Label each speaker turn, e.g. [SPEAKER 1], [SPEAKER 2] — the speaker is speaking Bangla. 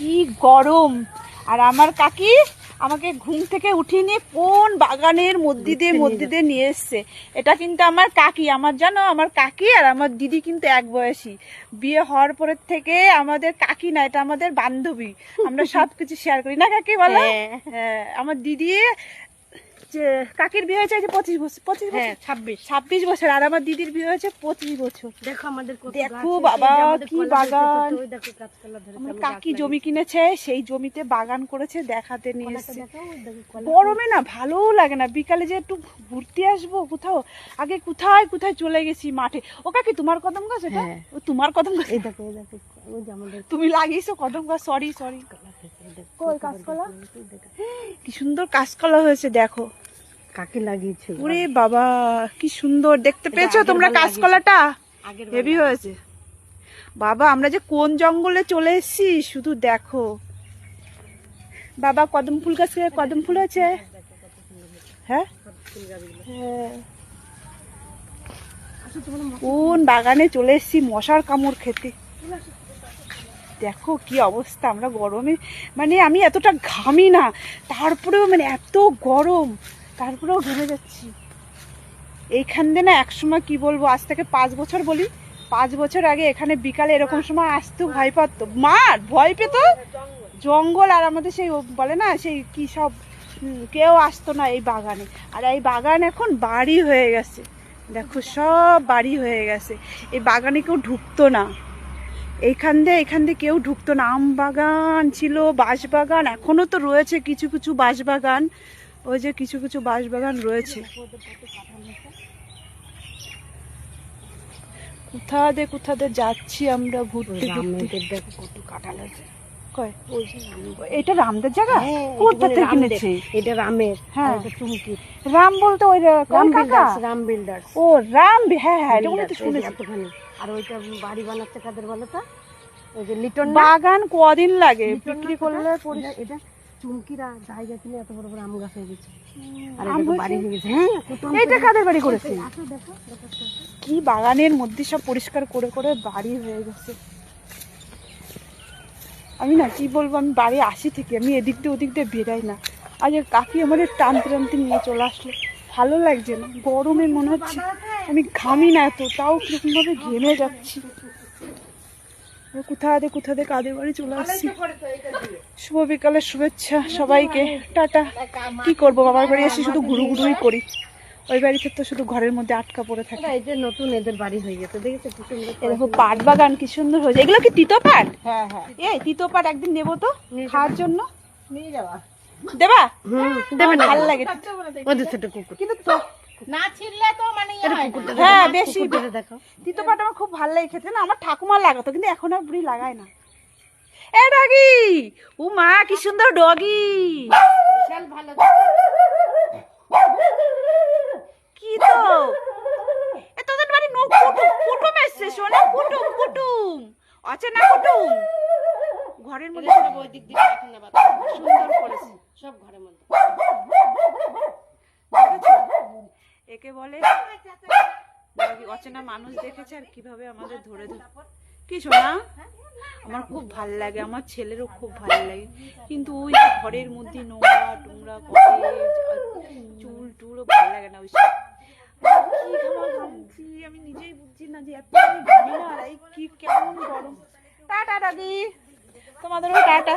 [SPEAKER 1] কি গরম। আর আমার কাকি আমাকে ঘুম থেকে উঠিয়ে নিয়ে কোন বাগানের মধ্যে দিয়ে নিয়ে এসছে। এটা কিন্তু আমার কাকি, আমার জানো আমার কাকি আর আমার দিদি কিন্তু এক বয়সী। বিয়ে হওয়ার পরের থেকে আমাদের কাকি না, এটা আমাদের বান্ধবী। আমরা সবকিছু শেয়ার করি না কাকি, বলো? হ্যাঁ, আমার দিদি কাকির বিয়ে হয়েছে 25 বছর, 26 বছর, আর আমার দিদির বিয়ে হয়েছে 25 বছর।
[SPEAKER 2] দেখো আমাদের
[SPEAKER 1] দেখো বাবা কি বাগান। আমার কাকি জমি কিনেছে, সেই জমিতে বাগান করেছে, দেখাতে নিয়ে এসেছে। গরমে না ভালোও লাগে না, বিকালে যে একটু ঘুরতে আসবো কোথাও, আগে কোথায় কোথায় চলে গেছি মাঠে। ও কাকি তোমার কদম গাছ এটা? ও তোমার কদম গাছ?
[SPEAKER 2] এই দেখো ওই যে আমাদের
[SPEAKER 1] তুমি লাগিয়েছো কদম গাছ? সরি কই কাঁচকলা? কি সুন্দর কাঁচকলা হয়েছে দেখো,
[SPEAKER 2] কাকি লাগিয়েছে।
[SPEAKER 1] ওরে বাবা কি সুন্দর, দেখতে পেয়েছো তোমরা কাঁচকলাটা? হেভি হয়েছে বাবা। আমরা যে কোন জঙ্গলে চলে এসেছি শুধু দেখো বাবা। কদম ফুল গাছে কদম ফুল আছে। হ্যাঁ, কোন বাগানে চলে এসেছি মশার কামড় খেতে। দেখো কি অবস্থা, আমরা গরমে মানে আমি এতটা ঘামি না, তারপরেও মানে এত গরম, তারপরেও ঘেমে যাচ্ছি। এইখান দিয়ে না একসময় কি বলবো, আজ থেকে 5 বছর বলি, 5 বছর আগে এখানে বিকালে এরকম সময় আসতো ভয় পাতো, মার ভয় পেত, জঙ্গল। আর আমাদের সেই বলে না সেই কি সব, কেউ আসতো না এই বাগানে। আর এই বাগান এখন বাড়ি হয়ে গেছে, দেখো সব বাড়ি হয়ে গেছে। এই বাগানে কেউ ঢুকতো না, এখান দিয়ে কেউ ঢুকতো না। আম বাগান ছিল, বাঁশ বাগান এখনো তো রয়েছে কিছু কিছু বাঁশ বাগান, ওই যে কিছু কিছু বাঁশ বাগান রয়েছে। কোথাতে যাচ্ছি আমরা ঘুরতে ঘুরতে।
[SPEAKER 2] দেখো কত কাঁঠাল আছে।
[SPEAKER 1] কয় এটা রামদের জায়গা? কোথা থেকে কিনেছে?
[SPEAKER 2] এটা রামের।
[SPEAKER 1] হ্যাঁ,
[SPEAKER 2] এটা চুমকি।
[SPEAKER 1] রাম বলতে ওই
[SPEAKER 2] রাম বিল্ডার্স।
[SPEAKER 1] ও রাম, হ্যাঁ হ্যাঁ, এটা তো শুনেছি।
[SPEAKER 2] আর ওইটা বাড়ি বানাচ্ছে কাদের বলো তো? ওই যে লিটন
[SPEAKER 1] বাগান কদিন লাগে বিক্রি করলে?
[SPEAKER 2] এটা চুমকিরা জায়গা কিনে এত বড় বড় আম গাছ হয়ে গেছে, আর এটা বাড়ি হয়ে গেছে। হ্যাঁ,
[SPEAKER 1] এটা কাদের বাড়ি করেছে? কি বাগানের মধ্যে সব পরিষ্কার করে করে বাড়ি হয়ে গেছে। আমি না কি বলবো, আমি বাড়ি আসি থেকে আমি এদিক দিয়ে ওদিক দিয়ে বেরাই না। আজ কাকি আমাদের টানতে নিয়ে চলে আসলো, ভালো লাগছে না, গরমে মনে হচ্ছে আমি ঘামি না এত, তাও কিরকম ভাবে ঘেমে যাচ্ছি। কোথাতে কাদের বাড়ি চলে আসছি। শুভ বিকালের শুভেচ্ছা সবাইকে, টাটা। কি করবো, বাবার বাড়ি এসে শুধু ঘুরুই করি, ওই বাড়িতে তো শুধু ঘরের মধ্যে আটকা পড়ে থাকে।
[SPEAKER 2] এই যে নতুন এদের বাড়ি হয়ে গেছে, দেখেছো কি সুন্দর।
[SPEAKER 1] দেখো পাট বাগান কি সুন্দর হয়েছে। এগুলো কি তিতো পাট?
[SPEAKER 2] হ্যাঁ,
[SPEAKER 1] এই তিতো পাট একদিন নেবো তো খাওয়ার জন্য।
[SPEAKER 2] নিয়ে যাবা?
[SPEAKER 1] দেবা?
[SPEAKER 2] দেবে না,
[SPEAKER 1] ভালো লাগে।
[SPEAKER 2] ওদের ছোট কুকুর
[SPEAKER 1] কিন্তু
[SPEAKER 3] না ছিললে তো মানে
[SPEAKER 1] হ্যাঁ বেশি
[SPEAKER 2] দেখো।
[SPEAKER 1] তিতো পাট আমার খুব ভালো লাগে খেতে, না আমার ঠাকুমা লাগাতো, কিন্তু এখন আর বুড়ি লাগায় না। এ ডগি, ও মা কি সুন্দর ডগি।
[SPEAKER 3] বিশাল ভালো।
[SPEAKER 1] কি তো এ তোদের বাড়ি নো কুটুম এসছে, শোনা কুটুম অচেনা কুটুম ঘরের মধ্যে
[SPEAKER 3] ওই দিক দিয়ে এখন না বাবা
[SPEAKER 1] সুন্দর করেছে
[SPEAKER 3] সব ঘরের মধ্যে।
[SPEAKER 1] একে বলে অচেনা মানুষ দেখেছে আর কিভাবে আমাদের ধরে কি শোনা। আমার খুব ভাল লাগে, আমার ছেলেরও খুব ভালো লাগে, কিন্তু ওই ঘরের মধ্যে নোংরা টোংরা করে চুল টুলও ভালো লাগে না। ওই ঘামছি আমি নিজেই বুঝছি না যে এত ঘামি না, আর এই কি কেমন গরম। টাটা দাদি, তোমাদেরও টাটা।